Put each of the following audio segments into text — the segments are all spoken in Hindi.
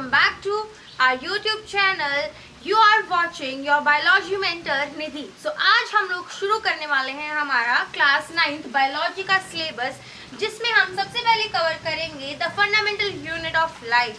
welcome back to our YouTube channel. You are watching your biology mentor Nidhi. So आज हम लोग शुरू करने वाले हैं हमारा क्लास 9th बायोलॉजी का सिलेबस, जिसमें हम सबसे पहले कवर करेंगे the fundamental unit of life.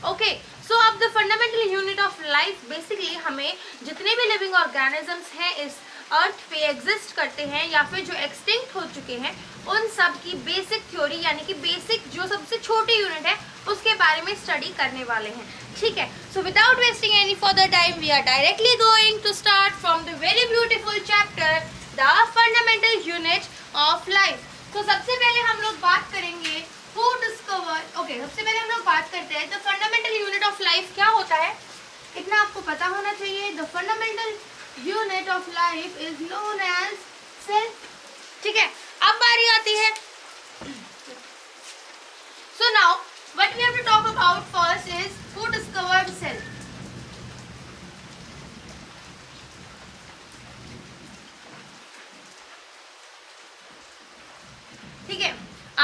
Okay, so अब the fundamental unit of life basically हमें जितने भी लिविंग ऑर्गेनिजम्स हैं इस अर्थ पे एग्जिस्ट करते हैं या फिर जो एक्सटिंक्ट हो चुके हैं उन सब की बेसिक थ्योरी यानी कि बेसिक जो सबसे छोटी यूनिट है उसके बारे में स्टडी करने वाले हैं. ठीक है, so without wasting any further time we are directly going to start from the very beautiful chapter the fundamental unit of life. तो सबसे पहले हम लोग बात करेंगे हु डिस्कवर्ड. ओके, सबसे पहले हम लोग बात करते हैं the fundamental unit of life क्या होता है. इतना आपको पता होना चाहिए. The fundamental unit of life is known as cell. ठीक है, अब बारी आती है. So now what we have to talk about first is who discovered cell. ठीक है,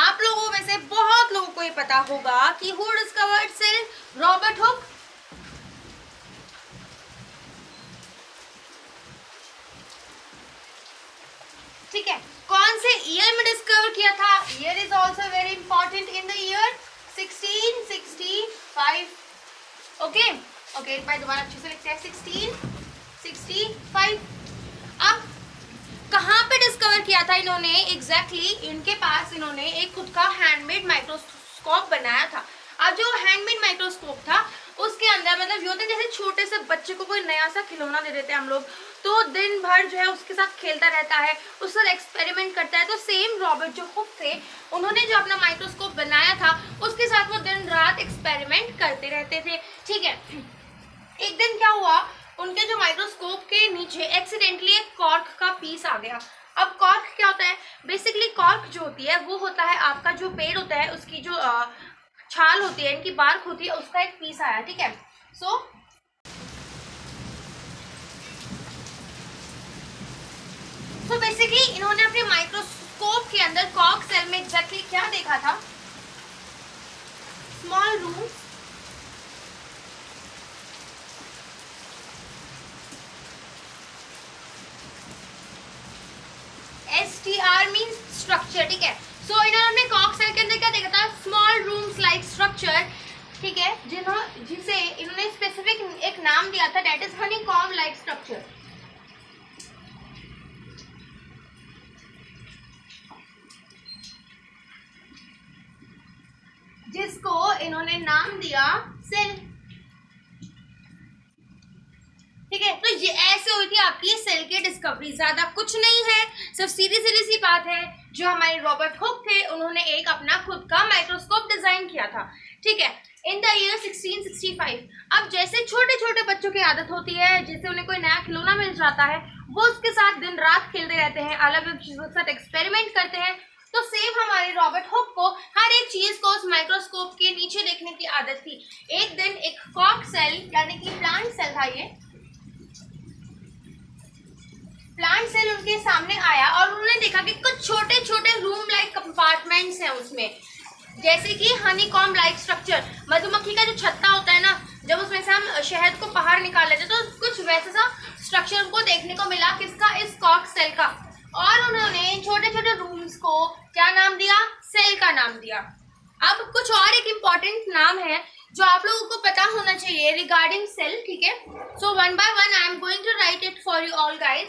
आप लोगों में से बहुत लोगों को ये पता होगा कि who discovered cell? Robert Hooke. ठीक है, कौन से ईयर में डिस्कवर किया था? Year is also very important. In the year 1665. Okay okay, भाई दोबारा अच्छे से लिखते हैं 1665. अब कहाँ पे डिस्कवर किया था इन्होंने एग्जैक्टली? इनके पास इन्होंने एक खुद का हैंडमेड माइक्रोस्कोप बनाया था. अब जो हैंडमेड माइक्रोस्कोप था उसके अंदर मतलब ये होता है जैसे छोटे से बच्चे को कोई नया सा खिलौना दे देते हैं हम लोग, तो दिन भर जो है उसके साथ खेलता रहता है, उसके साथ एक्सपेरिमेंट करता है. तो सेम रॉबर्ट जो हुक थे उन्होंने जो अपना माइक्रोस्कोप बनाया था उसके साथ वो दिन रात एक्सपेरिमेंट करते रहते थे. ठीक है, एक दिन क्या हुआ, उनके जो माइक्रोस्कोप के नीचे एक्सीडेंटली एक कॉर्क का पीस आ गया. अब कॉर्क क्या होता है? बेसिकली कॉर्क जो होती है वो होता है आपका जो पेड़ होता है उसकी जो छाल होती है, इनकी बार्क होती है, उसका एक पीस आया. ठीक है, सो बेसिकली इन्होंने अपने माइक्रोस्कोप के अंदर कॉर्क सेल में एग्जैक्टली क्या देखा था? Small rooms, STR means structure. ठीक है, सो इन्होंने कॉर्क सेल के अंदर क्या देखा था? Small rooms like structure. ठीक है, जिसे इन्होंने स्पेसिफिक एक नाम दिया था, that is honeycomb like structure. जिसको इन्होंने नाम दिया सेल. ठीक है, तो ये ऐसे हुई थी आपकी सेल की डिस्कवरी. ज्यादा कुछ नहीं है, सिर्फ सीधी सीधी सी बात है. जो हमारे रॉबर्ट हुक थे उन्होंने एक अपना खुद का माइक्रोस्कोप डिजाइन किया था. ठीक है, इन द ईयर 1665. अब जैसे छोटे छोटे बच्चों की आदत होती है, जैसे उन्हें कोई नया खिलौना मिल जाता है वो उसके साथ दिन रात खेलते रहते हैं, अलग अलग चीजों के साथ एक्सपेरिमेंट करते हैं. तो सेम हमारे रॉबर्ट हुक को हर एक चीज को उस माइक्रोस्कोप के नीचे देखने की आदत थी. एक दिन एक कॉर्क सेल यानी कि प्लांट सेल था, ये प्लांट सेल उनके सामने आया और उन्होंने देखा कि कुछ छोटे छोटे रूम लाइक कंपार्टमेंट्स हैं उसमें, जैसे कि हनीकॉम्ब लाइक स्ट्रक्चर. मधुमक्खी का जो छत्ता होता है ना, जब उसमें से हम शहद को बाहर निकाल लेते तो कुछ वैसा सा स्ट्रक्चर उनको देखने को मिला. किसका? इस कॉर्क सेल का. और उन्होंने छोटे छोटे रूम्स को क्या नाम दिया? सेल का नाम दिया. अब कुछ और एक इम्पॉर्टेंट नाम है जो आप लोगों को पता होना चाहिए रिगार्डिंग सेल. ठीक है, so one by one I am going to write it for you all guys.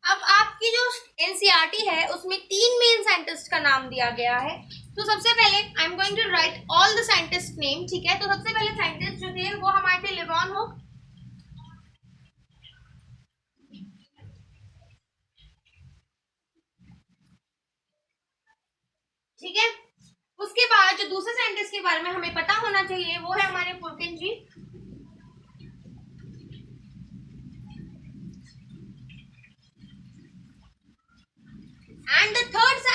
अब आपकी जो एनसीईआरटी है उसमें 3 मेन साइंटिस्ट का नाम दिया गया है. तो सबसे पहले I am going to write all the scientist name. ठीक है, तो सबसे पहले साइंटिस्ट जो थे वो हमारे थे लिवॉन हुक. ठीक है, उसके बाद जो दूसरे साइंटिस्ट के बारे में हमें पता होना चाहिए वो है हमारे पुलकिन जी.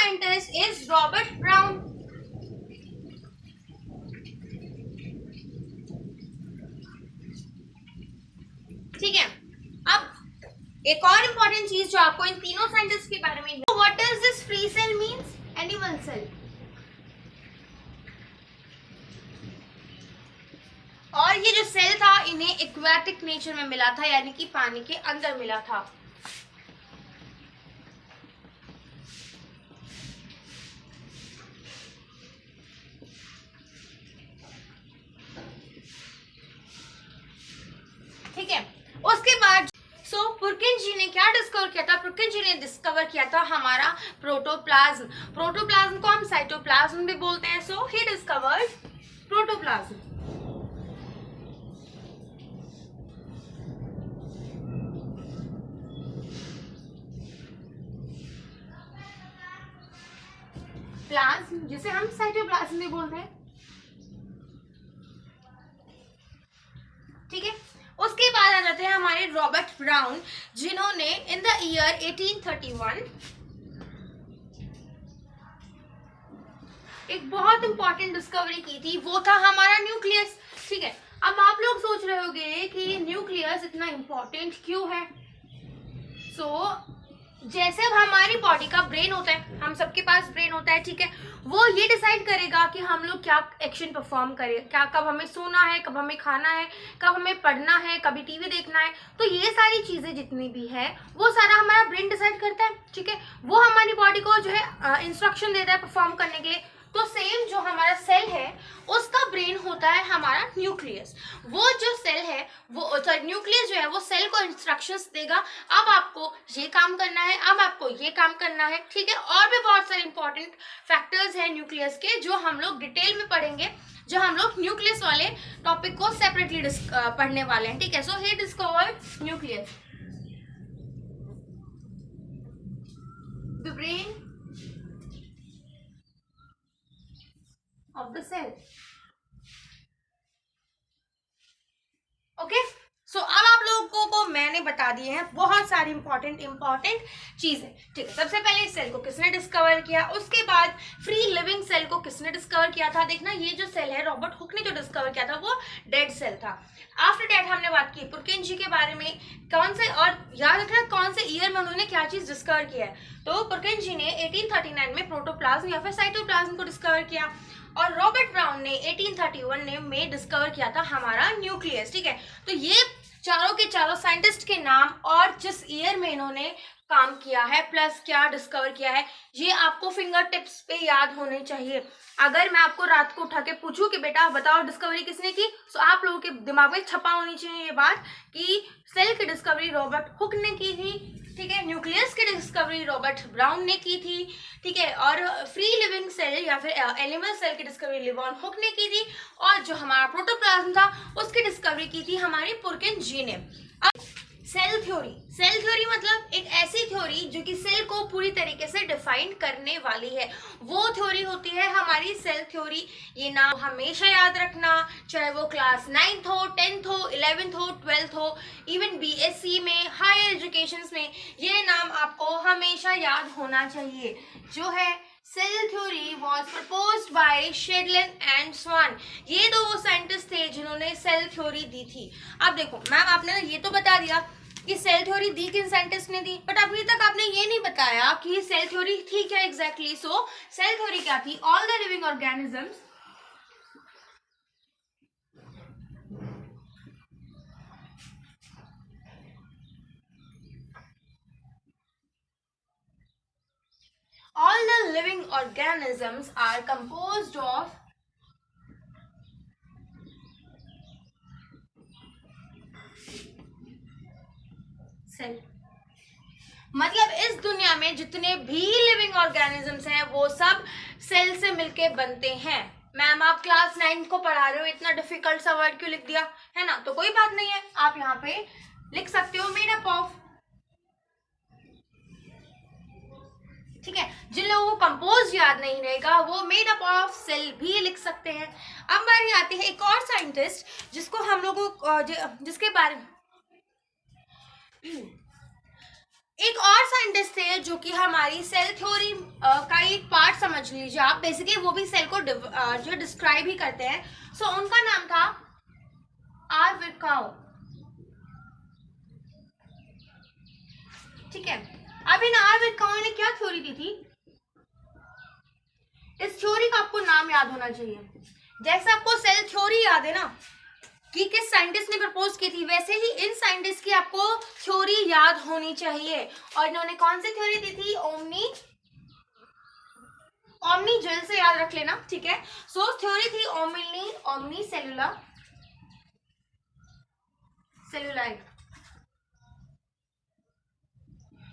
scientist is Robert Brown. ठीक है, अब एक और इंपॉर्टेंट चीज जो आपको इन तीनों साइंटिस्ट के बारे में, what does this free cell means? Animal cell. और ये जो सेल था इन्हें एक्वेटिक नेचर में मिला था, यानी कि पानी के अंदर मिला था। ठीक है, उसके बाद पुरकिंजी ने क्या डिस्कवर किया था? पुरकिंजी ने डिस्कवर किया था हमारा प्रोटोप्लाज्म। प्रोटोप्लाज्म को हम साइटोप्लाज्म भी बोलते हैं। सो ही डिस्कवर्ड प्रोटोप्लाज्म। प्लाज्म जिसे हम साइटोप्लाज्म भी बोलते हैं। ठीक है, उसके बाद आ जाते हैं हमारे रॉबर्ट ब्राउन, जिन्होंने इन द ईयर 1831 एक बहुत इंपॉर्टेंट डिस्कवरी की थी, वो था हमारा न्यूक्लियस। ठीक है, अब आप लोग सोच रहे होंगे कि न्यूक्लियस इतना इंपॉर्टेंट क्यों है? जैसे अब हमारी बॉडी का ब्रेन होता है, हम सबके पास ब्रेन होता है, ठीक है, वो ये डिसाइड करेगा कि हम लोग क्या एक्शन परफॉर्म करें, क्या कब हमें सोना है, कब हमें खाना है, कब हमें पढ़ना है, कभी टीवी देखना है। तो ये सारी चीजें जितनी भी है वो सारा हमारा ब्रेन डिसाइड करता है। ठीक है, वो हमारी बॉडी को जो है इंस्ट्रक्शन देता है परफॉर्म करने के लिए। तो सेम जो हमारा सेल है उसका ब्रेन होता है हमारा न्यूक्लियस। वो जो सेल है वो न्यूक्लियस जो है वो सेल को इंस्ट्रक्शंस देगा, अब आपको ये काम करना है, अब आपको ये काम करना है। ठीक है, और भी बहुत सारे इंपॉर्टेंट फैक्टर्स हैं न्यूक्लियस के जो हम लोग डिटेल में पढ़ेंगे, जो हम लोग न्यूक्लियस वाले टॉपिक को सेपरेटली पढ़ने वाले हैं। ठीक है, so he discovered nucleus, the brain of the cell. Okay, so अब आप लोगों को मैंने बता दिए हैं बहुत सारी इंपॉर्टेंट चीजें। ठीक है, सबसे पहले इस सेल को किसने डिस्कवर किया, उसके बाद फ्री लिविंग सेल को किसने डिस्कवर किया था। देखना, ये जो सेल है रॉबर्ट हुक ने जो डिस्कवर किया था वो डेड सेल था। आफ्टर डेट हमने बात की पुरकिंजी के बारे में, कौन से, और याद रखना कौन से ईयर में उन्होंने क्या चीज डिस्कवर किया है। तो पुरकिंजी ने 1839 में प्रोटोप्लाज्म या फिर साइटोप्लाज्म को डिस्कवर किया, और रॉबर्ट ब्राउन ने 1831 में डिस्कवर किया था हमारा न्यूक्लियस। ठीक है, तो ये चारों के चारों साइंटिस्ट के नाम और जिस ईयर में इन्होंने काम किया है प्लस क्या डिस्कवर किया है, ये आपको फिंगर टिप्स पे याद होने चाहिए। अगर मैं आपको रात को उठा के पूछूं कि बेटा बताओ डिस्कवरी किसने की, तो आप लोगों के दिमाग में छपा होनी चाहिए ये बात कि सेल की डिस्कवरी रॉबर्ट हुक ने की थी। ठीक है, न्यूक्लियस की डिस्कवरी रॉबर्ट ब्राउन ने की थी। ठीक है, और फ्री लिविंग सेल या फिर एनिमल सेल की डिस्कवरी लिवॉन हुक ने की थी, और जो हमारा प्रोटोप्लाज्म था उसकी डिस्कवरी की थी हमारी पुरकिंजी ने। अब सेल थ्योरी मतलब एक ऐसी थ्योरी जो कि सेल को पूरी तरीके से डिफाइन करने वाली है, वो थ्योरी होती है हमारी सेल थ्योरी। ये नाम हमेशा याद रखना, चाहे वो क्लास 9th हो, 10th हो, 11th हो, 12th हो, इवन बीएससी में, हायर एजुकेशन में, ये नाम आपको हमेशा याद होना चाहिए। जो है cell theory was proposed by Schleiden and Schwann, ये दो वो साइंटिस्ट थे जिन्होंने सेल थ्योरी दी थी। अब देखो मैम, आपने ये तो बता दिया कि सेल थ्योरी दी किन साइंटिस्ट ने दी, बट अभी तक आपने ये नहीं बताया कि सेल थ्योरी थी क्या एग्जैक्टली। सो सेल थ्योरी क्या थी? All the living organisms all the living organisms are composed of cell. मतलब इस दुनिया में जितने भी लिविंग ऑर्गेनिजम्स हैं वो सब सेल से मिलके बनते हैं। मैम आप क्लास 9 को पढ़ा रहे हो, इतना डिफिकल्ट सा वर्ड क्यों लिख दिया है ना, तो कोई बात नहीं है, आप यहाँ पे लिख सकते हो मेड अप ऑफ। ठीक है, जिन लोगों को कंपोज याद नहीं रहेगा वो मेड अप ऑफ सेल भी लिख सकते हैं। अब बारी आती है एक और साइंटिस्ट जिसको हम लोगों जिसके बारे में एक और साइंटिस्ट थे जो कि हमारी सेल थ्योरी का एक पार्ट समझ लीजिए आप, बेसिकली वो भी सेल को जो डिस्क्राइब ही करते हैं। सो उनका नाम था आर विरकाउ। ठीक है, अब इन आर विरकाउ ने क्या थ्योरी दी थी, इस थ्योरी का आपको नाम याद होना चाहिए। जैसे आपको सेल थ्योरी याद है ना कि किस साइंटिस्ट ने प्रपोज की थी, वैसे ही इन साइंटिस्ट की आपको थ्योरी याद होनी चाहिए। और इन्होंने कौन सी थ्योरी दी थी, ओमनी जेल से याद रख लेना। ठीक है, सो थ्योरी थी ओमनी सेलुलाइड।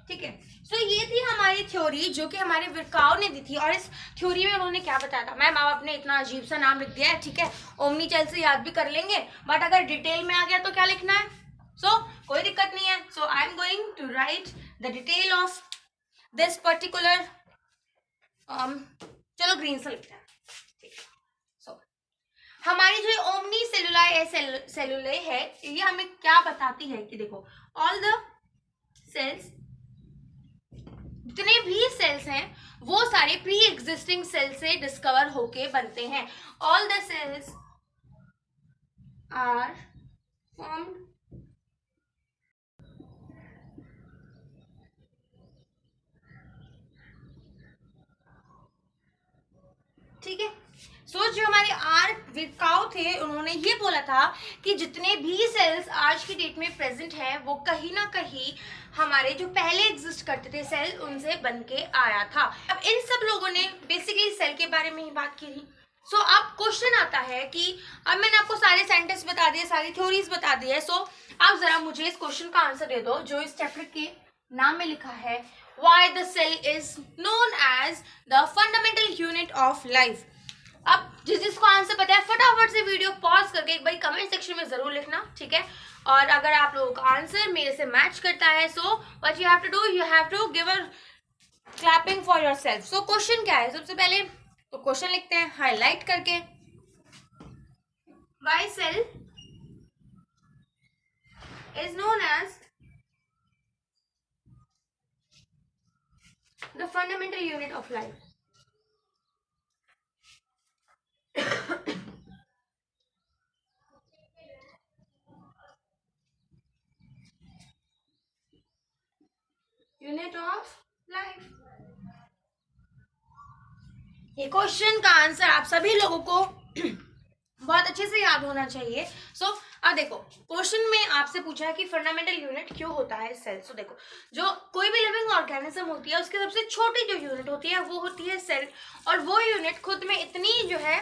ठीक है, सो ये थी हमारी थ्योरी जो कि हमारे विरकाउ ने दी थी। और इस थ्योरी में उन्होंने क्या बताया था, मैम आप आपने इतना अजीब सा नाम लिख दिया है। ठीक है, ओमनी चेल से याद भी कर लेंगे, बट अगर डिटेल में आ गया तो क्या लिखना है। सो कोई दिक्कत नहीं है। So I am going to write the detail of this particular, चलो ग्रीन से लिखते हैं। ठीक है, सो हमारी जो ओमनी सेलुलाe है, ये हमें क्या बताती है कि देखो ऑल द सेल्स, जितने भी सेल्स हैं वो सारे प्री एग्जिस्टिंग सेल से डिस्कवर होके बनते हैं। All the cells are formed ठीक है, सो जो हमारे आर विरकाउ थे उन्होंने ये बोला था कि जितने भी सेल्स आज की डेट में प्रेजेंट है वो कहीं ना कहीं हमारे जो पहले एग्जिस्ट करते थे सेल उनसे बन के आया था। अब इन सब लोगों ने बेसिकली सेल के बारे में ही बात की थी। सो अब क्वेश्चन आता है कि अब मैंने आपको सारे साइंटिस्ट बता दिए, सारी थ्योरीज बता दी है। सो आप जरा मुझे इस क्वेश्चन का आंसर दे दो जो इस चैप्टर के नाम में लिखा है, why the cell is known as the fundamental unit of life। अब जिसको आंसर पता है फटाफट से वीडियो पॉज करके एक बार कमेंट सेक्शन में जरूर लिखना। ठीक है, और अगर आप लोगों का आंसर मेरे से मैच करता है, so what you have to do, you have to give a clapping for yourself. So question क्या है, सबसे पहले तो क्वेश्चन लिखते हैं हाईलाइट करके, why cell is known as the fundamental unit of life. Unit of life, ये क्वेश्चन का आंसर आप सभी लोगों को बहुत अच्छे से याद होना चाहिए। सो अब देखो क्वेश्चन में आपसे पूछा है कि फंडामेंटल यूनिट क्यों होता है सेल। सो देखो जो कोई भी लिविंग ऑर्गेनिज्म होती है उसकी सबसे छोटी जो यूनिट होती है वो होती है सेल, और वो यूनिट खुद में इतनी जो है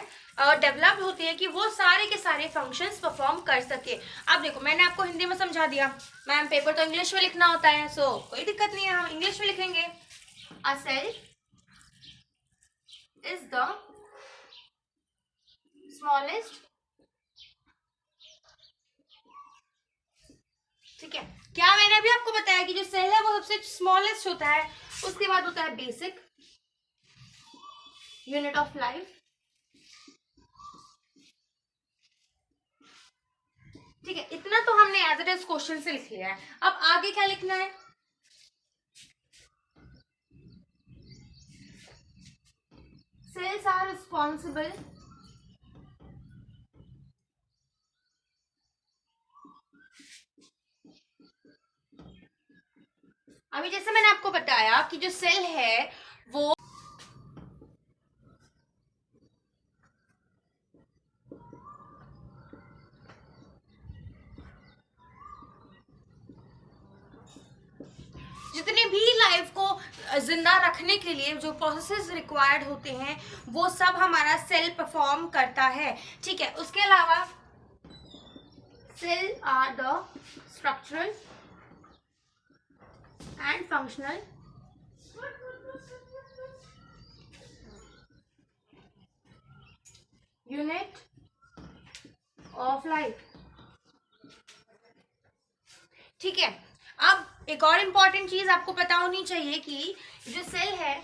डेवलप्ड होती है कि वो सारे के सारे फंक्शंस परफॉर्म कर सके। अब देखो मैंने आपको हिंदी में समझा दिया, मैम पेपर तो इंग्लिश में लिखना होता है, सो कोई दिक्कत नहीं है, हम इंग्लिश में लिखेंगे। अ सेल इज द स्मॉलेस्ट, ठीक है, क्या मैंने अभी आपको बताया कि जो सेल है वो सबसे स्मॉलेस्ट होता है, उसके बाद होता है बेसिक यूनिट ऑफ लाइफ। ठीक है, इतना तो हमने एज इट इज क्वेश्चन से लिख लिया है। अब आगे क्या लिखना है, सेल्स आर रिस्पॉन्सिबल अभी जैसे मैंने आपको बताया कि जो सेल है वो जितने भी लाइफ को जिंदा रखने के लिए जो प्रोसेसेस रिक्वायर्ड होते हैं वो सब हमारा सेल परफॉर्म करता है। ठीक है, उसके अलावा cell are the structural and functional unit of life. ठीक है, अब एक और इम्पॉर्टेंट चीज आपको पता होनी चाहिए कि जो सेल है,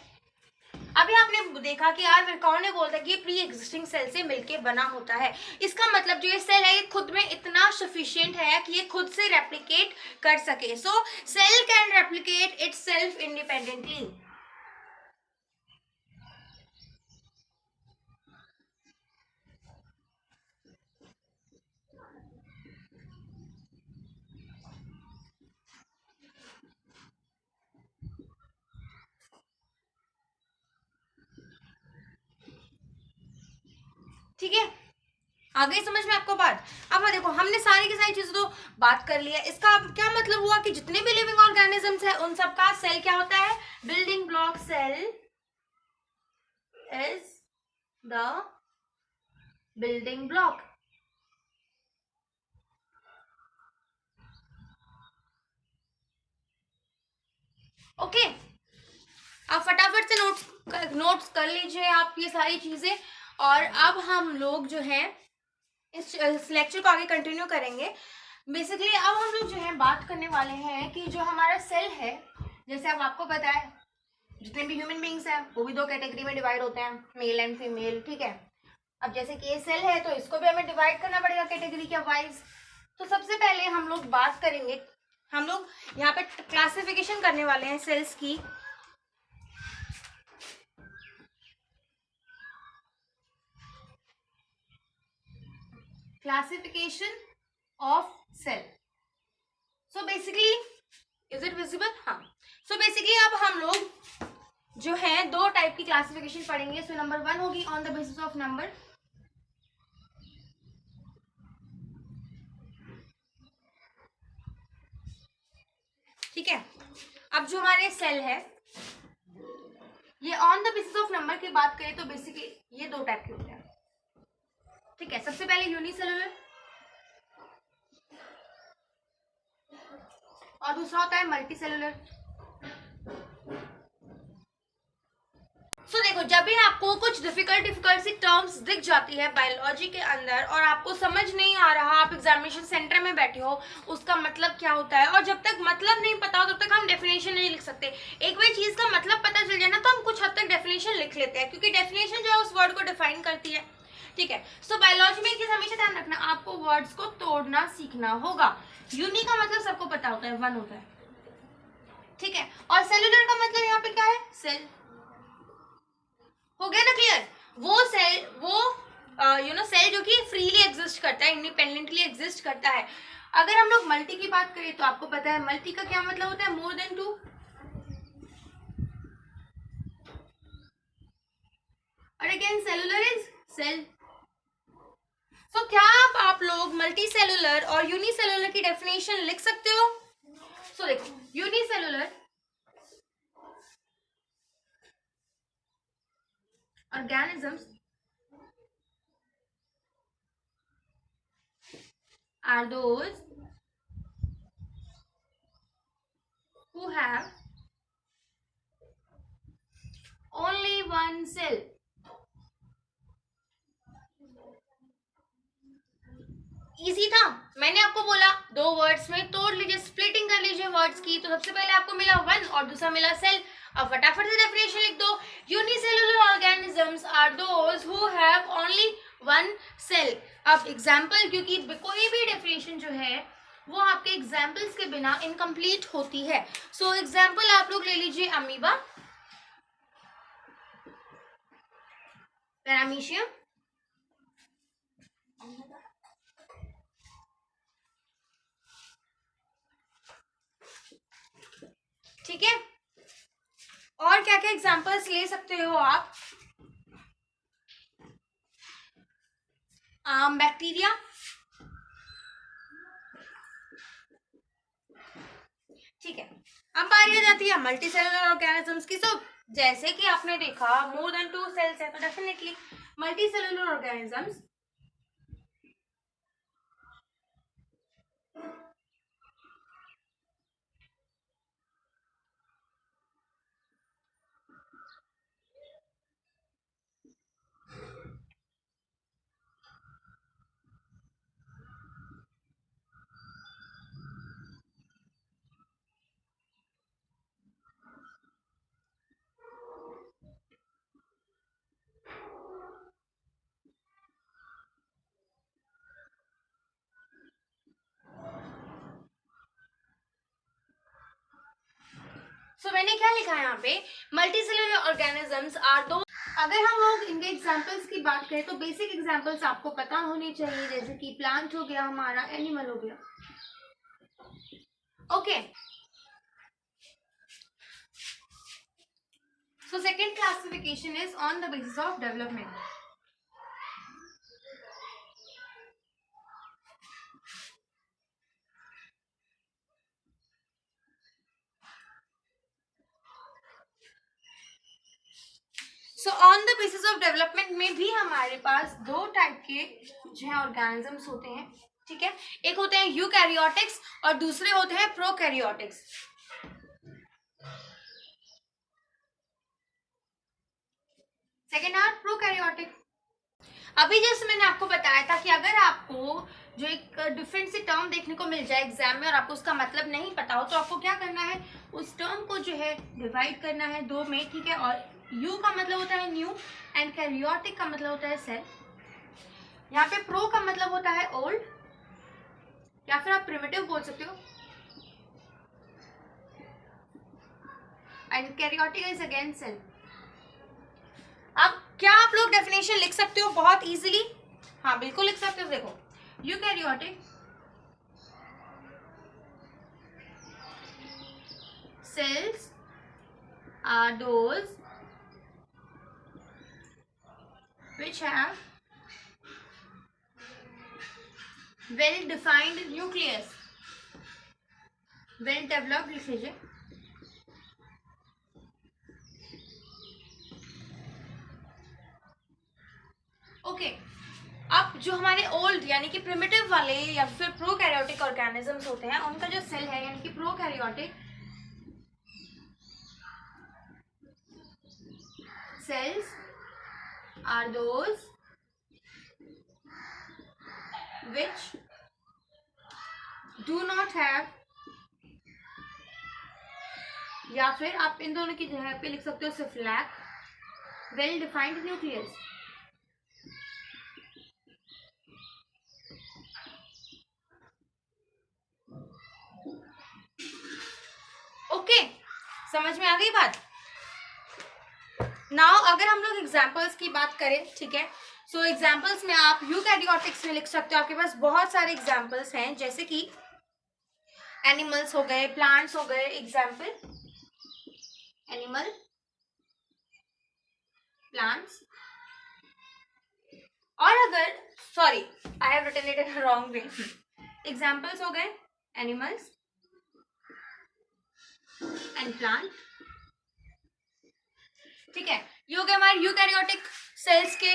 अभी आपने देखा कि यार विरकॉन ने बोलता है कि ये प्री एग्जिस्टिंग सेल से मिलके बना होता है। इसका मतलब जो ये सेल है ये खुद में इतना सफिशिएंट है कि ये खुद से रेप्लिकेट कर सके। So cell can replicate itself independently. ठीक है, आ गई समझ में आपको बात? अब देखो हमने सारी की सारी चीजें तो बात कर लिया। इसका अब क्या मतलब हुआ कि जितने भी लिविंग ऑर्गेनिजम्स है उन सबका सेल क्या होता है? Building block. Cell is the building block. Okay, अब फटाफट से नोट्स कर लीजिए आप ये सारी चीजें। और अब हम लोग जो है इस लेक्चर को आगे कंटिन्यू करेंगे। बेसिकली अब हम लोग जो है बात करने वाले हैं कि जो हमारा सेल है, जैसे अब आपको पता है जितने भी ह्यूमन बींग्स हैं वो भी दो कैटेगरी में डिवाइड होते हैं, मेल एंड फीमेल। ठीक है, अब जैसे कि ये सेल है तो इसको भी हमें डिवाइड करना पड़ेगा कैटेगरी के वाइज। तो सबसे पहले हम लोग बात करेंगे, हम लोग यहाँ पे क्लासिफिकेशन करने वाले हैं सेल्स की। Classification of cell. So basically is it visible? हाँ। सो बेसिकली अब हम लोग जो है दो टाइप की क्लासिफिकेशन पढ़ेंगे। सो नंबर 1 होगी on the basis of number. ठीक है, अब जो हमारे सेल है ये on the basis of number की बात करें तो बेसिकली ये दो टाइप के होते हैं। ठीक है, सबसे पहले यूनिसेलुलर और दूसरा होता है मल्टी सेलुलर। सो देखो जब भी आपको कुछ डिफिकल्ट सी टर्म्स दिख जाती है बायोलॉजी के अंदर और आपको समझ नहीं आ रहा, आप एग्जामिनेशन सेंटर में बैठे हो उसका मतलब क्या होता है, और जब तक मतलब नहीं पता हो तब तक हम डेफिनेशन नहीं लिख सकते। एक बार चीज का मतलब पता चल जाए ना तो हम कुछ हद तक डेफिनेशन लिख लेते हैं, क्योंकि डेफिनेशन जो है उस वर्ड को डिफाइन करती है। ठीक है, सो बायोलॉजी में एक चीज हमेशा ध्यान रखना, आपको वर्ड्स को तोड़ना सीखना होगा। यूनी का मतलब सबको पता होता है, वन होता है। ठीक है, और सेलुलर का मतलब यहाँ पे क्या है? सेल। हो गया ना क्लियर? वो सेल, वो सेल जो कि फ्रीली एग्जिस्ट करता है, इंडिपेंडेंटली एग्जिस्ट करता है। अगर हम लोग मल्टी की बात करें तो आपको पता है मल्टी का क्या मतलब होता है? More than 2। और अगेन सेलुलर इज सेल। सो क्या आप लोग मल्टी सेलुलर और यूनिसेलुलर की डेफिनेशन लिख सकते हो? सो देखो unicellular organisms are those who have only one cell। Easy था, मैंने आपको बोला दो वर्ड्स में तोड़ लीजिए, स्प्लिटिंग कर लीजिए वर्ड्स की। तो सबसे पहले आपको मिला वन और दूसरा मिला सेल। अब फटाफट से डेफिनेशन लिख दो। Unicellular organisms are those who have only one cell. अब एग्जांपल, क्योंकि कोई भी डेफिनेशन जो है वो आपके एग्जाम्पल्स के बिना इनकम्प्लीट होती है। सो एग्जाम्पल आप लोग ले लीजिए अमीबा, पैरामीशियम, ठीक है। और क्या क्या एग्जांपल्स ले सकते हो आप? बैक्टीरिया, ठीक है। अब बारी आ जाती है मल्टी सेलुलर ऑर्गेनिजम्स की। तो जैसे कि आपने देखा मोर देन 2 सेल्स है तो डेफिनेटली मल्टी सेलुलर ऑर्गेनिजम्स लिखा है यहाँ पे, मल्टीसेलुलर ऑर्गेनिजम्स आर दो। अगर हम लोग इनके एग्जांपल्स की बात करें तो बेसिक एग्जांपल्स आपको पता होनी चाहिए, जैसे कि प्लांट हो गया हमारा, एनिमल हो गया। Okay, so second classification is on the basis of development. So on the basis of development में भी हमारे पास दो टाइप के जो है ऑर्गेनिजम्स होते हैं, ठीक है। एक होते हैं यूकैरियोटिक्स और दूसरे होते हैं प्रोकैरियोटिक्स। Second are prokaryotic. अभी जैसे मैंने आपको बताया था कि अगर आपको जो एक डिफरेंट सी टर्म देखने को मिल जाए एग्जाम में और आपको उसका मतलब नहीं पता हो, तो आपको क्या करना है, उस टर्म को जो है डिवाइड करना है दो में, ठीक है। और यू का मतलब होता है न्यू एंड कैरियोटिक का मतलब होता है सेल। यहाँ पे प्रो का मतलब होता है ओल्ड या फिर आप प्रिमिटिव बोल सकते हो, and karyotic is again cell. अब क्या आप लोग डेफिनेशन लिख सकते हो बहुत इजीली? हाँ बिल्कुल लिख सकते हो। देखो, eukaryotic cells are those which have well defined nucleus, well developed लिख लीजिए। ओके, अब जो हमारे ओल्ड यानी कि प्रिमिटिव वाले या फिर प्रोकैरियोटिक ऑर्गेनिजम्स होते हैं, उनका जो सेल है यानी कि prokaryotic cells are those which do not have, या फिर आप इन दोनों की जगह पे लिख सकते हो सिर्फ lack well defined nucleus. Okay, समझ में आ गई बात? नाउ अगर हम लोग एग्जाम्पल्स की बात करें, ठीक है, सो एग्जाम्पल्स में आप यूकैरियोटिक्स में लिख सकते हो। आपके पास बहुत सारे एग्जाम्पल्स हैं, जैसे कि एनिमल्स हो गए, प्लांट्स हो गए। एग्जाम्पल एनिमल, प्लांट्स, और अगर sorry I have written it in wrong way. Examples हो गए एनिमल्स एंड प्लांट, ठीक है। ये हो गया हमारे यूकैरियोटिक सेल्स के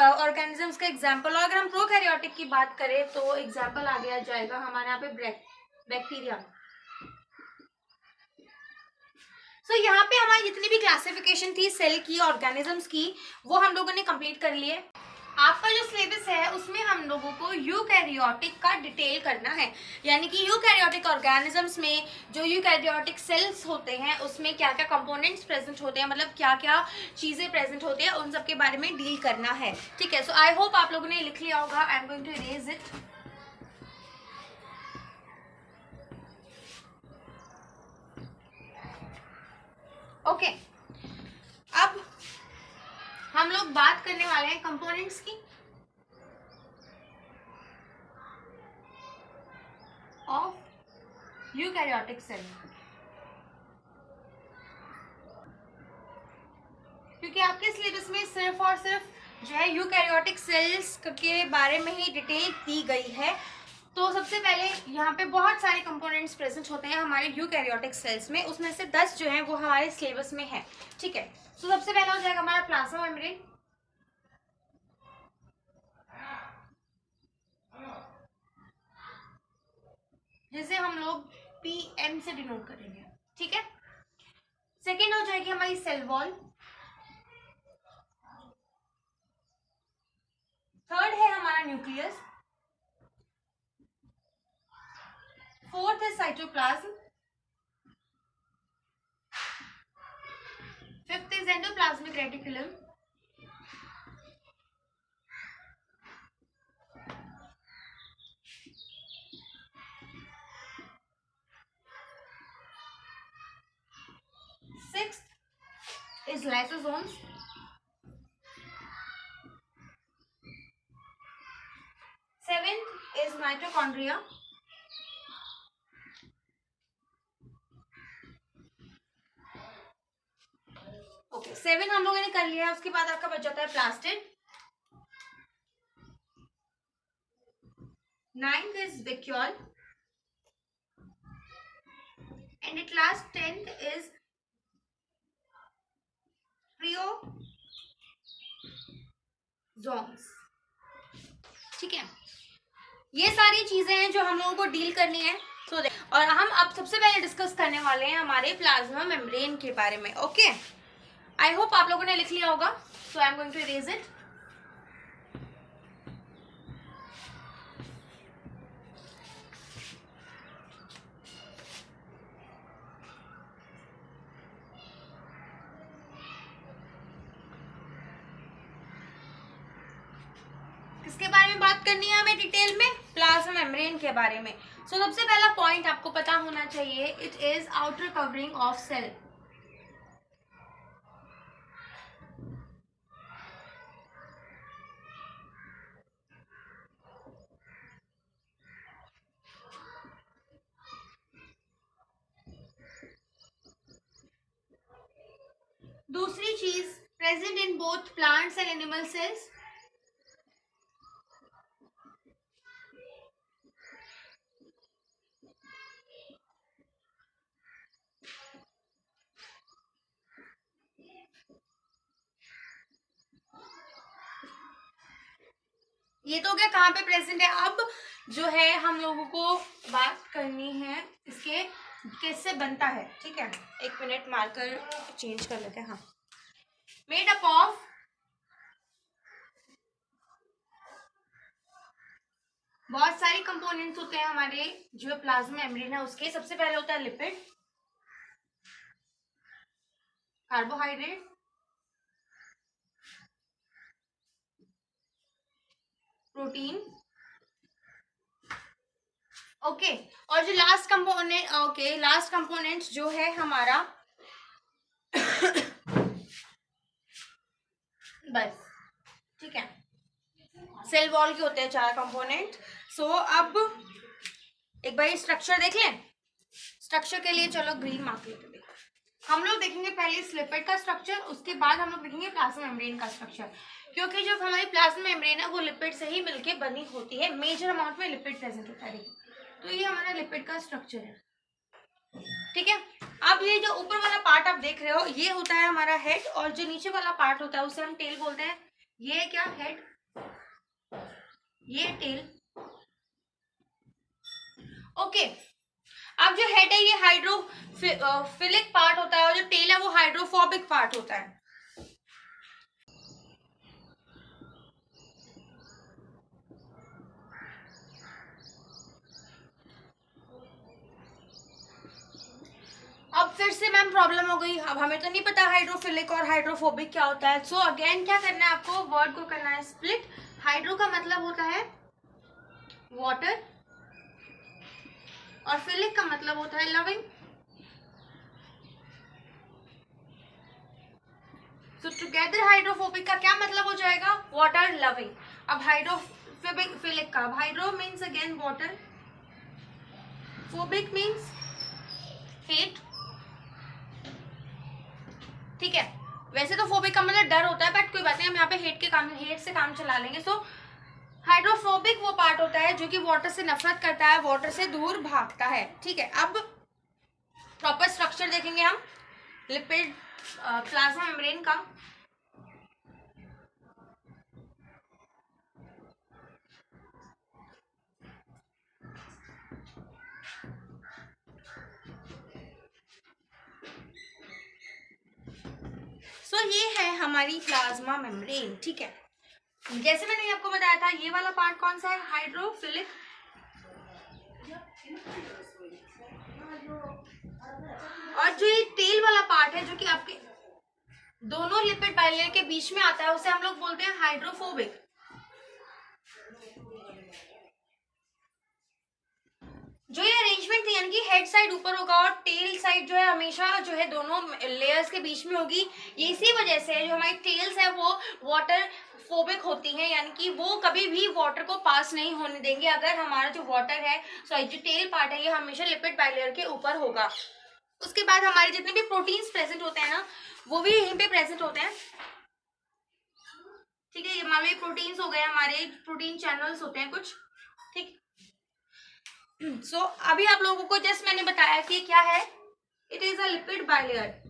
ऑर्गेनिजम्स के एग्जाम्पल। और अगर हम प्रोकैरियोटिक की बात करें तो एग्जाम्पल आ गया जाएगा हमारे यहाँ पे बैक्टीरिया। सो यहाँ पे हमारी जितनी भी क्लासिफिकेशन थी सेल की, ऑर्गेनिजम्स की, वो हम लोगों ने कंप्लीट कर लिए। आपका जो सिलेबस है उसमें हम लोगों को यूकैरियोटिक का डिटेल करना है, यानी कि यूकैरियोटिक ऑर्गेनिजम्स में जो यूकैरियोटिक सेल्स होते हैं उसमें क्या क्या कंपोनेंट्स प्रेजेंट होते हैं, मतलब क्या क्या चीजें प्रेजेंट होती हैं, उन सब के बारे में डील करना है, ठीक है। सो आई होप आप लोगों ने लिख लिया होगा। I am going to erase it. Okay, अब हम लोग बात करने वाले हैं कंपोनेंट्स की ऑफ यूकैरियोटिक सेल, क्योंकि आपके सिलेबस में सिर्फ और सिर्फ जो है यूकैरियोटिक सेल्स के बारे में ही डिटेल दी गई है। तो सबसे पहले यहाँ पे बहुत सारे कंपोनेंट्स प्रेजेंट होते हैं हमारे यूकैरियोटिक सेल्स में, उसमें से 10 जो हैं वो हमारे सिलेबस में है, ठीक है। तो सबसे पहला हो जाएगा हमारा प्लाज्मा मेम्ब्रेन, जिसे हम लोग PM से डिनोट करेंगे, ठीक है। सेकेंड हो जाएगी हमारी सेल वॉल। थर्ड है हमारा न्यूक्लियस। फोर्थ है cytoplasm. Fifth is endoplasmic reticulum. Sixth is lysosomes. Seventh is mitochondria. Okay, 7 हम लोगों ने कर लिया है। उसके बाद आपका बच जाता है plastid. 9th is vacuole and at last 10th is priosomes। ठीक है, ये सारी चीजें हैं जो हम लोगों को डील करनी है। और हम अब सबसे पहले डिस्कस करने वाले हैं हमारे प्लाज्मा मेम्ब्रेन के बारे में। ओके, आई होप आप लोगों ने लिख लिया होगा, so I am going to erase it. किसके बारे में बात करनी है हमें डिटेल में? प्लाज्मा मेम्ब्रेन के बारे में। सो सबसे पहला पॉइंट आपको पता होना चाहिए, it is outer covering of cell. दूसरी चीज, present in both plants and animal cells. ये तो क्या कहाँ पे प्रेजेंट है? अब जो है हम लोगों को बात करनी है इसके कैसे बनता है। ठीक है, एक मिनट, मार्कर चेंज कर लेते हैं। हाँ, मेड अप ऑफ बहुत सारी कंपोनेंट्स होते हैं हमारे जो प्लाज्मा मेम्ब्रेन है उसके। सबसे पहले होता है लिपिड, कार्बोहाइड्रेट, प्रोटीन। ओके, और जो last component, okay, last component जो है हमारा बस, ठीक है, सेल वॉल के होते हैं 4 कंपोनेंट। सो अब एक बार स्ट्रक्चर देख लें। स्ट्रक्चर के लिए चलो ग्रीन मार्क लेते हैं। हम लोग देखेंगे पहले इस लिपिड का स्ट्रक्चर, उसके बाद हम लोग देखेंगे प्लाज्मा मेम्ब्रेन का स्ट्रक्चर, क्योंकि जो हमारी प्लाज्मा मेम्ब्रेन है वो लिपिड से ही मिलके बनी होती है। मेजर अमाउंट में लिपिड प्रेजेंट होता है। तो ये हमारा लिपिड का स्ट्रक्चर है। ठीक है, अब ये जो ऊपर वाला पार्ट आप देख रहे हो ये होता है हमारा हेड, और जो नीचे वाला पार्ट होता है उसे हम टेल बोलते हैं। ये क्या हेड, ये टेल। ओके, अब जो हेड है ये हाइड्रोफिलिक पार्ट होता है और जो टेल है वो हाइड्रोफोबिक पार्ट होता है। अब फिर से मैम प्रॉब्लम हो गई, अब हमें तो नहीं पता हाइड्रोफिलिक और हाइड्रोफोबिक क्या होता है। सो अगेन क्या करना है आपको, वर्ड को करना है स्प्लिट। हाइड्रो का मतलब होता है वाटर और फिलिक का मतलब होता है लविंग। सो टुगेदर हाइड्रोफोबिक का क्या मतलब हो जाएगा, वाटर लविंग। अब हाइड्रोफिलिक का, hydro means again water, phobic means hate. ठीक है, वैसे तो फोबिक का मतलब डर होता है, बट कोई बात नहीं, हम यहाँ पे हेट से काम चला लेंगे। सो हाइड्रोफोबिक वो पार्ट होता है जो कि वाटर से नफरत करता है, वाटर से दूर भागता है। ठीक है, अब प्रॉपर स्ट्रक्चर देखेंगे हम लिपिड प्लाज्मा मेम्ब्रेन का। सो ये है हमारी प्लाज्मा मेम्ब्रेन। ठीक है, जैसे मैंने आपको बताया था ये वाला पार्ट कौन सा है, हाइड्रोफिलिक, और जो ये टेल वाला पार्ट है जो कि आपके दोनों लिपिड बाइलेयर के बीच में आता है उसे हम लोग बोलते हैं हाइड्रोफोबिक। जो ये अरेंजमेंट थी यानी कि हेड साइड ऊपर होगा और टेल साइड जो है हमेशा जो है दोनों लेयर्स के बीच में होगी। ये इसी वजह से जो हमारी टेल्स है वो वाटर फोबिक होती हैं, यानी कि वो कभी भी वाटर को पास नहीं होने देंगे। अगर हमारा जो वाटर है सॉरी जो टेल पार्ट है ये हमेशा लिपिड बाइलेयर के ऊपर होगा। उसके बाद हमारे जितने भी प्रोटीन्स प्रेजेंट होते हैं ना वो भी यहीं पे प्रेजेंट होते हैं, ठीक है। ये हमारे प्रोटीन्स हो गए, हमारे प्रोटीन चैनल्स होते हैं कुछ, ठीक। सो अभी आप लोगों को जस्ट मैंने बताया कि क्या है, it is a lipid bilayer.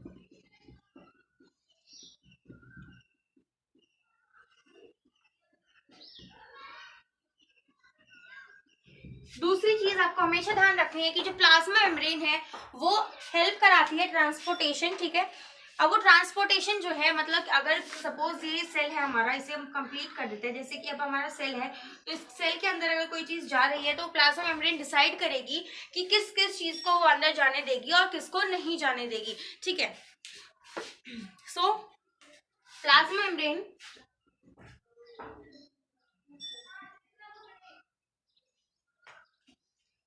दूसरी चीज आपको हमेशा ध्यान रखनी है कि जो प्लाज्मा मेम्ब्रेन है वो हेल्प कराती है ट्रांसपोर्टेशन, ठीक है। अब वो ट्रांसपोर्टेशन जो है मतलब अगर सपोज ये सेल है हमारा, इसे हम कंप्लीट कर देते हैं, जैसे कि अब हमारा सेल है तो इस सेल के अंदर अगर कोई चीज जा रही है तो प्लाज्मा मेम्ब्रेन डिसाइड करेगी कि किस किस चीज को वो अंदर जाने देगी और किसको नहीं जाने देगी, ठीक है। सो plasma membrane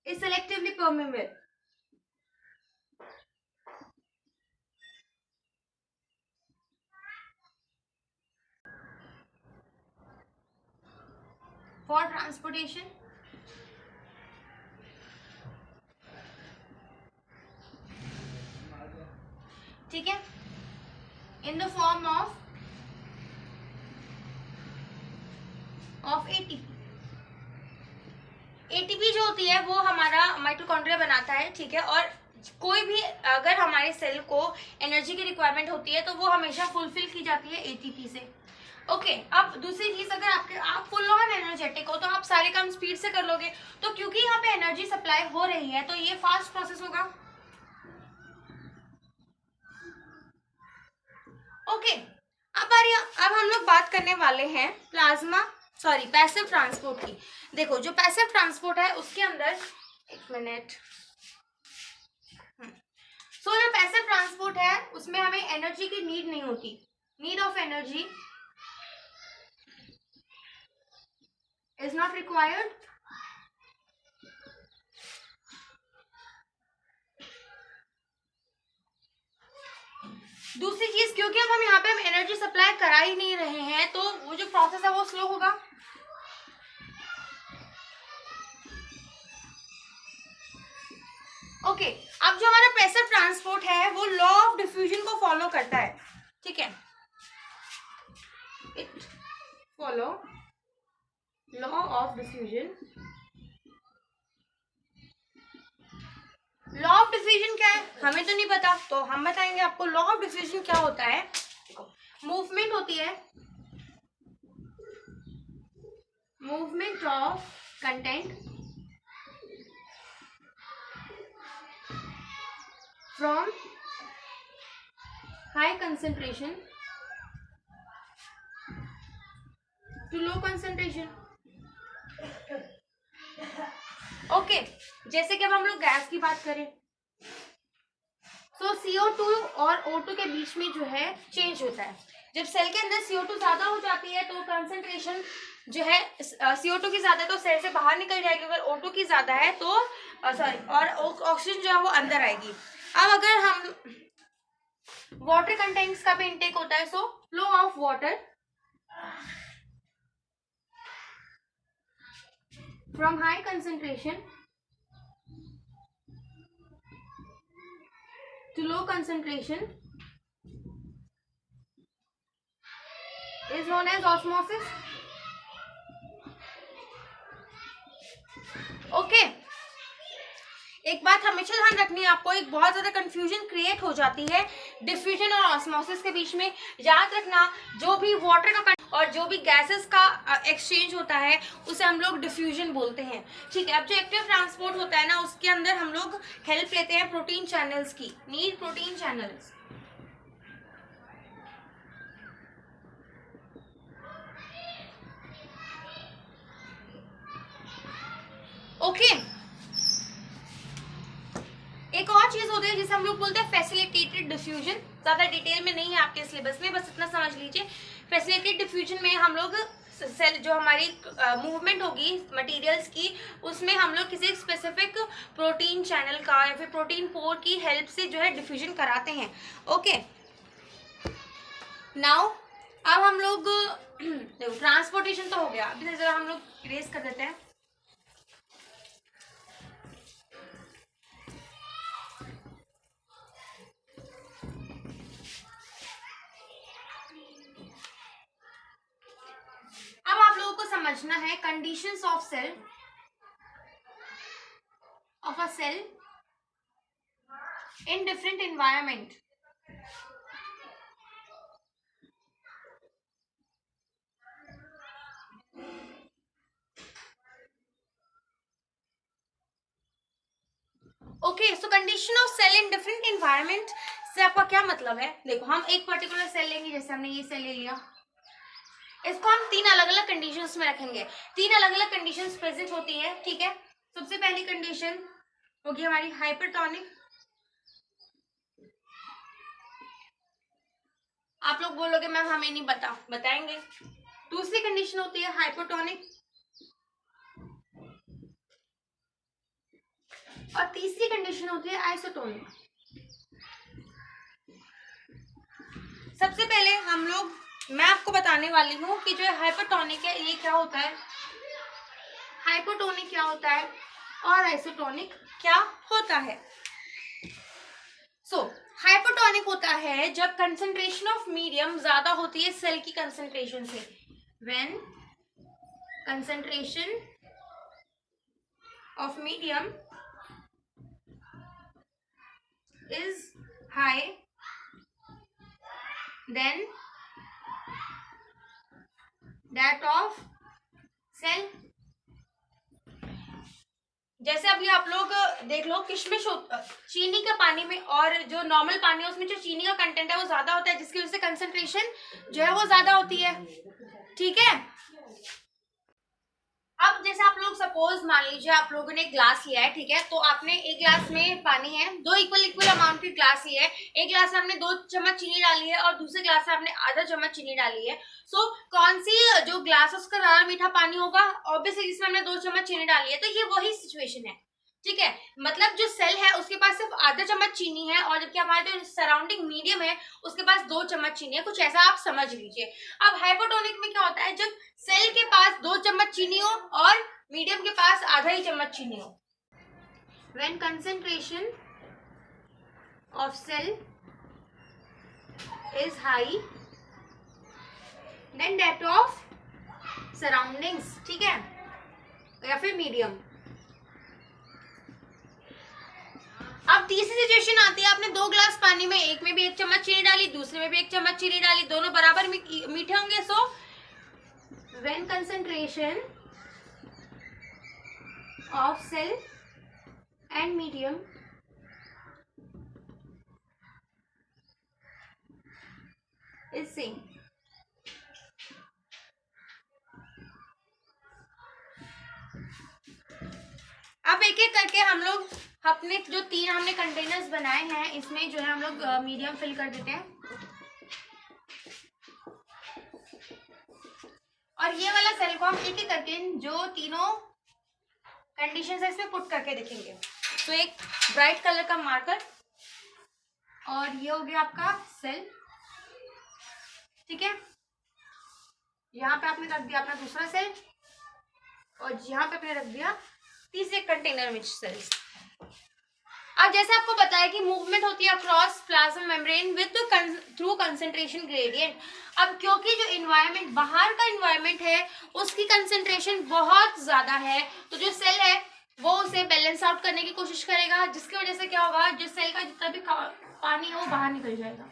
is selectively permeable. For transportation, ठीक है, in the form of ATP। ATP जो होती है वो हमारा माइटोकॉन्ड्रिया बनाता है, ठीक है। और कोई भी अगर हमारे सेल को एनर्जी की रिक्वायरमेंट होती है तो वो हमेशा फुलफिल की जाती है एटीपी से। ओके, अब दूसरी चीज, अगर आप फुल ऑन एनर्जेटिक हो तो आप सारे काम स्पीड से कर लोगे, तो क्योंकि यहाँ पे एनर्जी सप्लाई हो रही है तो ये फास्ट प्रोसेस होगा। ओके, अब हम लोग बात करने वाले हैं पैसिव ट्रांसपोर्ट की। देखो जो पैसिव ट्रांसपोर्ट है उसके अंदर, एक मिनट, जो पैसिव ट्रांसपोर्ट है उसमें हमें एनर्जी की नीड नहीं होती, need of energy is not required. दूसरी चीज, क्योंकि अब हम यहाँ पे एनर्जी सप्लाई करा ही नहीं रहे हैं तो वो जो प्रोसेस है वो स्लो होगा। ओके, अब जो हमारा पैसिव ट्रांसपोर्ट है वो लॉ ऑफ डिफ्यूजन को फॉलो करता है, ठीक है। It follow law of diffusion. Law of diffusion क्या है हमें तो नहीं पता, तो हम बताएंगे आपको। लॉ ऑफ डिफ्यूजन क्या होता है, मूवमेंट होती है, movement of content from high concentration to low concentration. Okay, जैसे कि अब हम लोग गैस की बात करें तो CO2 और O2 के बीच में जो है चेंज होता है। जब सेल के अंदर CO2 ज्यादा हो जाती है तो कंसेंट्रेशन जो है CO2 की ज्यादा तो सेल से बाहर निकल जाएगी, अगर O2 की ज्यादा है तो और ऑक्सीजन जो है वो अंदर आएगी। अब अगर हम वाटर कंटेंट्स का भी इनटेक होता है, so flow of water from high concentration to low concentration is known as osmosis. Okay, एक बात हमेशा ध्यान रखनी है आपको, एक बहुत ज्यादा कंफ्यूजन क्रिएट हो जाती है डिफ्यूजन और ऑस्मोसिस के बीच में। याद रखना जो भी वाटर का और जो भी गैसेस का एक्सचेंज होता है उसे हम लोग डिफ्यूजन बोलते हैं, ठीक है। अब जो एक्टिव ट्रांसपोर्ट होता है ना उसके अंदर हम लोग हेल्प लेते हैं प्रोटीन चैनल्स की, नीड प्रोटीन चैनल्स। ओके, एक और चीज होती है जिसे हम लोग बोलते हैं फैसिलिटेटेड डिफ्यूजन। ज्यादा डिटेल में नहीं है आपके सिलेबस में, बस इतना समझ लीजिए। फैसिलिटेटेड डिफ्यूजन में हम लोग सेल जो हमारी मूवमेंट होगी मटेरियल्स की, उसमें हम लोग किसी स्पेसिफिक प्रोटीन चैनल का या फिर प्रोटीन पोर की हेल्प से जो है डिफ्यूजन कराते हैं। ओके, नाउ अब हम लोग देखो ट्रांसपोर्टेशन तो हो गया, अभी जरा हम लोग इरेज कर देते हैं। अब आप लोगों को समझना है conditions of cell of a cell in different environment. Okay, so condition of cell in different environment से आपका क्या मतलब है? देखो हम एक पर्टिकुलर सेल लेंगे, जैसे हमने ये सेल ले लिया, इसको हम तीन अलग अलग कंडीशंस में रखेंगे। तीन अलग अलग कंडीशंस प्रेजेंट होती है, ठीक है। सबसे पहली कंडीशन होगी हमारी हाइपरटोनिक। आप लोग बोलोगे मैम हमें नहीं पता, बताएंगे। दूसरी कंडीशन होती है हाइपोटोनिक और तीसरी कंडीशन होती है आइसोटोनिक। सबसे पहले हम लोग, मैं आपको बताने वाली हूँ कि जो हाइपोटोनिक है ये क्या होता है, हाइपोटोनिक क्या होता है और आइसोटोनिक क्या होता है। सो हाइपोटोनिक होता है जब कंसंट्रेशन ऑफ मीडियम ज्यादा होती है सेल की कंसंट्रेशन से। When concentration of medium is high then that of cell. जैसे अभी आप लोग देख लो, किशमिश चीनी के पानी में और जो नॉर्मल पानी है उसमें जो चीनी का कंटेंट है वो ज्यादा होता है, जिसकी वजह से कंसंट्रेशन जो है वो ज्यादा होती है, ठीक है। अब जैसे आप लोग सपोज मान लीजिए आप लोगों ने एक ग्लास लिया है, ठीक है, तो आपने एक ग्लास में पानी है, दो इक्वल अमाउंट की ग्लास ली है, एक ग्लास में आपने 2 चम्मच चीनी डाली है और दूसरे ग्लास में आपने आधा चम्मच चीनी डाली है। सो कौन सी जो ग्लास उसका ज्यादा मीठा पानी होगा? ऑब्वियसली जिसमें हमने 2 चम्मच चीनी डाली है, तो ये वही सिचुएशन है, ठीक है। मतलब जो सेल है उसके पास सिर्फ आधा चम्मच चीनी है और जबकि हमारे जो सराउंडिंग मीडियम है उसके पास 2 चम्मच चीनी है, कुछ ऐसा आप समझ लीजिए। अब हाइपोटोनिक में क्या होता है, जब सेल के पास 2 चम्मच चीनी हो और मीडियम के पास आधा ही चम्मच चीनी हो। When concentration of cell is high then that of surroundings, ठीक है, या फिर मीडियम। अब तीसरी सिचुएशन आती है, आपने 2 ग्लास पानी में एक में भी 1 चम्मच चीनी डाली, दूसरे में भी 1 चम्मच चीनी डाली, दोनों बराबर मीठे होंगे। So when concentration of cell and medium is same. अब एक एक करके हम लोग अपने जो 3 हमने कंटेनर्स बनाए हैं इसमें जो है हम लोग मीडियम फिल कर देते हैं और ये वाला सेल को हम एक एक करके जो तीनों कंडीशंस है इसमें पुट करके देखेंगे। तो एक ब्राइट कलर का मार्कर और ये हो गया आपका सेल, ठीक है। यहाँ पे आपने रख दिया अपना दूसरा सेल और यहाँ पे आपने रख दिया तीसरे कंटेनर में सेल्स। अब जैसे आपको बताया कि मूवमेंट होती है across plasma membrane with through concentration gradient. अब क्योंकि जो इन्वायरमेंट बाहर का इन्वायरमेंट है उसकी कंसंट्रेशन बहुत ज्यादा है, तो जो सेल है वो उसे बैलेंस आउट करने की कोशिश करेगा, जिसकी वजह से क्या होगा, जो सेल का जितना भी पानी है वो बाहर निकल जाएगा,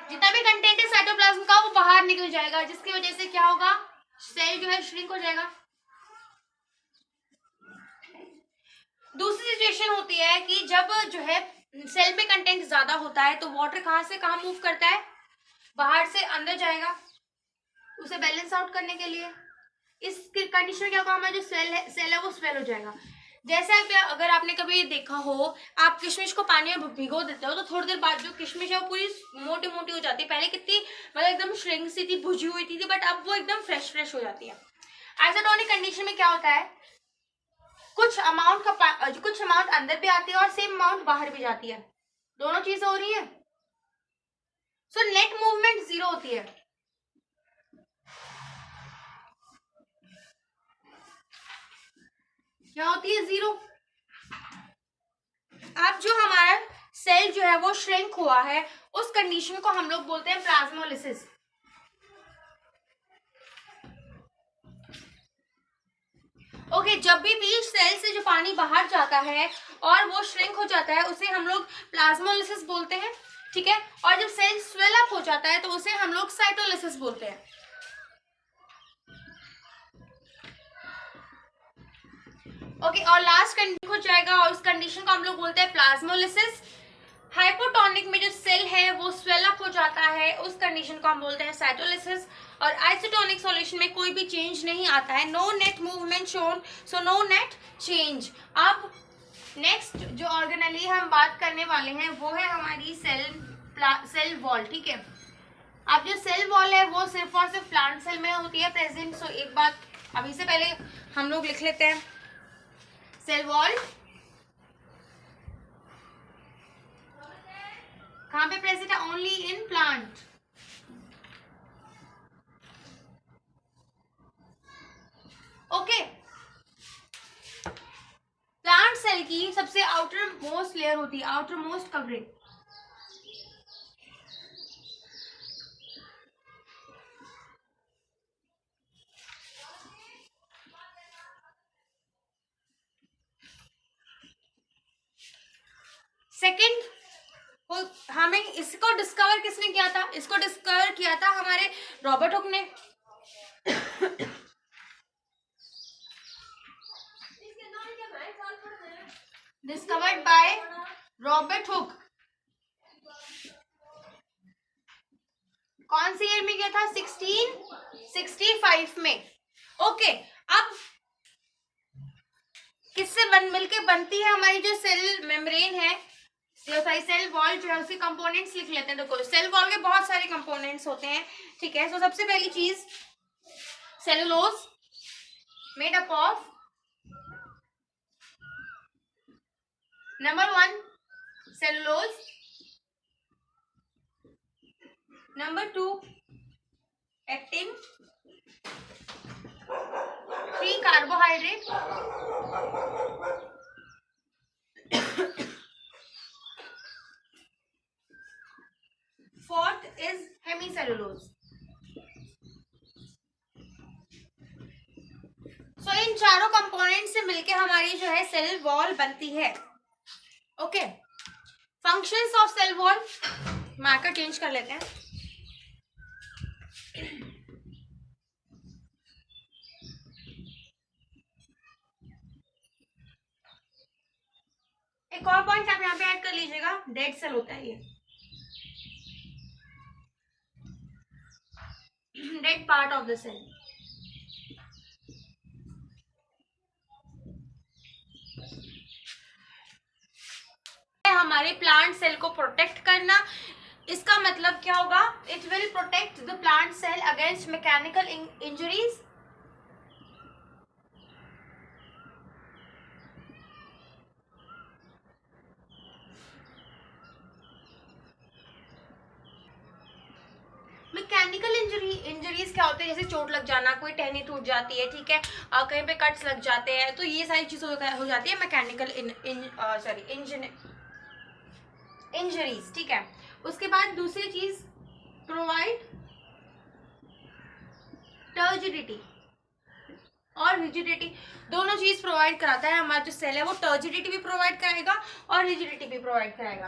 जितना भी कंटेंट है साइटोप्लाज्म का वो बाहर निकल जाएगा, जिसकी वजह से क्या होगा, सेल जो है श्रिंक हो जाएगा। दूसरी सिचुएशन होती है कि जब जो है सेल में कंटेंट ज्यादा होता है तो वाटर कहाँ से कहाँ मूव करता है, बाहर से अंदर जाएगा उसे बैलेंस आउट करने के लिए। इस कंडीशन में क्या होगा, हमारा जो सेल है वो स्वेल हो जाएगा। जैसे अगर आपने कभी देखा हो, आप किशमिश को पानी में भिगो देते हो तो थोड़ी देर बाद जो किशमिश है वो पूरी मोटी मोटी हो जाती है। पहले कितनी मतलब एकदम श्रिंक सी थी, भुजी हुई थी, बट अब वो एकदम फ्रेश फ्रेश हो जाती है। आइसोटोनिक कंडीशन में क्या होता है, कुछ अमाउंट अंदर भी आती है और सेम अमाउंट बाहर भी जाती है, दोनों चीजें हो रही है। सो नेट मूवमेंट जीरो होती है। क्या होती है, जीरो। अब जो हमारा सेल जो है वो श्रिंक हुआ है, उस कंडीशन को हम लोग बोलते हैं प्लाज्मोलिसिस। ओके, जब भी सेल से जो पानी बाहर जाता है और वो श्रिंक हो जाता है उसे हम लोग प्लाज्मोलिसिस बोलते हैं, ठीक है। और जब सेल स्वेल अप हो जाता है तो उसे हम लोग साइटोलिसिस बोलते हैं। ओके, और लास्ट कंडीशन हो जाएगा और उस कंडीशन को हम लोग बोलते हैं प्लाज्मोलिसिस। हाइपोटोनिक में जो सेल है वो स्वेल अप हो जाता है, उस कंडीशन को हम बोलते हैं साइटोलिसिस। और आइसोटोनिक सॉल्यूशन में कोई भी चेंज नहीं आता है, no net movement shown, so no net change. अब नेक्स्ट जो ऑर्गेनेली हम बात करने वाले हैं वो है हमारी सेल वॉल, ठीक है। अब जो सेल वॉल है वो सिर्फ और सिर्फ प्लांट सेल में होती है प्रेजेंट। सो एक बात अभी से पहले हम लोग लिख लेते हैं, सेल वॉल कहां पे प्रेजेंट है, only in plant. Okay, plant cell की सबसे आउटर मोस्ट लेयर होती है, आउटर मोस्ट कवरिंग। सेकंड, हमें इसको डिस्कवर किसने किया था, इसको डिस्कवर किया था हमारे रॉबर्ट हुक ने। Discovered by Robert Hooke. कौन सी ईयर में किया था, 1665 में। ओके, अब किससे मिलके बनती है हमारी जो सेल मेम्ब्रेन है, सेल वॉल जो है उसके कंपोनेंट्स लिख लेते हैं। देखो, सेल वॉल के बहुत सारे कंपोनेंट्स होते हैं, ठीक है। तो सबसे पहली चीज cellulose made up of number 1 cellulose, number 2 actin, 3 carbohydrate, 4th is hemicellulose. So इन चारों कंपोनेंट से मिलके हमारी जो है सेल वॉल बनती है। Okay, functions of cell wall, marker change कर लेते हैं। एक और पॉइंट आप यहाँ पे ऐड कर लीजिएगा, डेड सेल होता है ये, dead part of the cell. हमारे प्लांट सेल को प्रोटेक्ट करना, इसका मतलब क्या होगा, it will protect the plant cell against mechanical injuries. Mechanical injuries क्या होते हैं, जैसे चोट लग जाना, कोई टहनी टूट जाती है, ठीक है, कहीं पे कट्स लग जाते हैं, तो ये सारी चीजें हो जाती है मैकेनिकल इंजरीज, ठीक है। उसके बाद दूसरी चीज, प्रोवाइड टर्जिडिटी और रिजिडिटी, दोनों चीज प्रोवाइड कराता है। हमारा जो सेल है वो टर्जिडिटी भी प्रोवाइड कराएगा और रिजिडिटी भी प्रोवाइड कराएगा।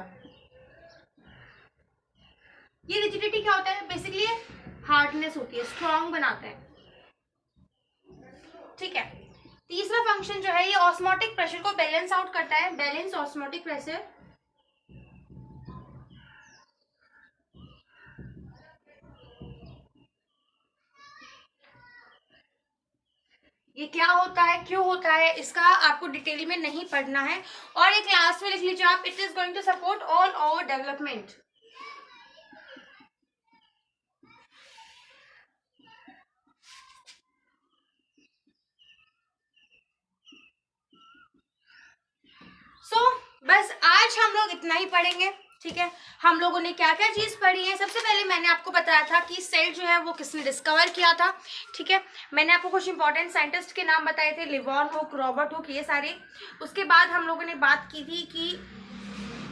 ये रिजिडिटी क्या होता है, बेसिकली हार्डनेस होती है, स्ट्रॉन्ग बनाता है, ठीक है। तीसरा फंक्शन जो है ये ऑस्मोटिक प्रेशर को बैलेंस आउट करता है, बैलेंस ऑस्मोटिक प्रेशर। ये क्या होता है, क्यों होता है, इसका आपको डिटेल में नहीं पढ़ना है। और एक क्लास में लिख लीजिए आप, it is going to support all our development. बस आज हम लोग इतना ही पढ़ेंगे, ठीक है। हम लोगों ने क्या क्या चीज पढ़ी है, सबसे पहले मैंने आपको बताया था कि सेल जो है वो किसने डिस्कवर किया था, ठीक है। मैंने आपको कुछ इंपॉर्टेंट साइंटिस्ट के नाम बताए थे, लिवॉन हुक, रॉबर्ट हुक, ये सारे। उसके बाद हम लोगों ने बात की थी कि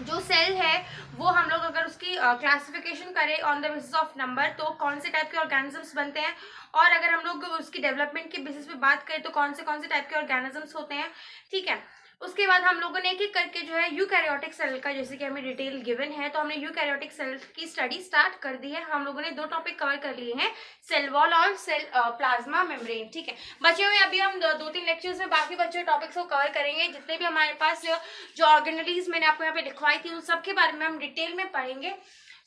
जो सेल है वो हम लोग अगर उसकी क्लासिफिकेशन करें on the basis of number तो कौन से टाइप के ऑर्गेनिजम्स बनते हैं, और अगर हम लोग उसकी डेवलपमेंट के बेसिस पे बात करें तो कौन से टाइप के ऑर्गेनिजम्स होते हैं, ठीक है। उसके बाद हम लोगों ने एक एक करके जो है यूकैरियोटिक सेल का, जैसे कि हमें डिटेल गिवन है, तो हमने यूकैरियोटिक सेल की स्टडी स्टार्ट कर दी है। हम लोगों ने 2 टॉपिक कवर कर लिए हैं, सेल वॉल और सेल प्लाज्मा मेम्ब्रेन, ठीक है। बचे हुए अभी हम 2-3 लेक्चर्स में बाकी बचे हुए टॉपिक्स को कवर करेंगे। जितने भी हमारे पास जो ऑर्गेनेलिज मैंने आपको यहाँ पे लिखवाई थी उन सब के बारे में हम डिटेल में पढ़ेंगे।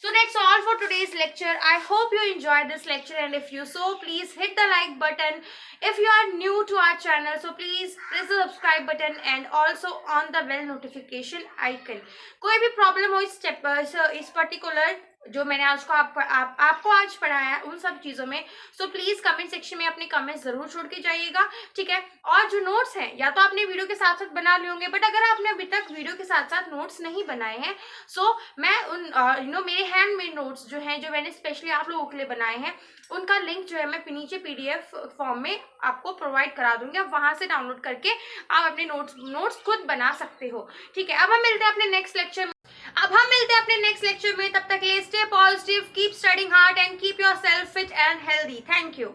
So that's all for today's lecture. I hope you enjoyed this lecture, and if you so, please hit the like button. If you are new to our channel, so please press the subscribe button and also on the bell notification icon. कोई भी प्रॉब्लम हो इस पर्टिकुलर जो मैंने आज को आपको आज पढ़ाया है उन सब चीज़ों में, सो प्लीज़ कमेंट सेक्शन में अपने कमेंट्स ज़रूर छोड़ के जाइएगा, ठीक है। और जो नोट्स हैं या तो आपने वीडियो के साथ साथ बना लिए होंगे, बट अगर आपने अभी तक वीडियो के साथ साथ नोट्स नहीं बनाए हैं, सो मैं उन मेरे हैंडमेड नोट्स जो हैं, जो मैंने स्पेशली आप लोगों के लिए बनाए हैं, उनका लिंक जो है मैं नीचे PDF फॉर्म में आपको प्रोवाइड करा दूंगी। आप वहाँ से डाउनलोड करके आप अपने नोट्स खुद बना सकते हो, ठीक है। अब हम मिलते हैं अपने नेक्स्ट लेक्चर में। तब तक के लिए stay positive, keep studying hard and keep yourself fit and healthy. Thank you.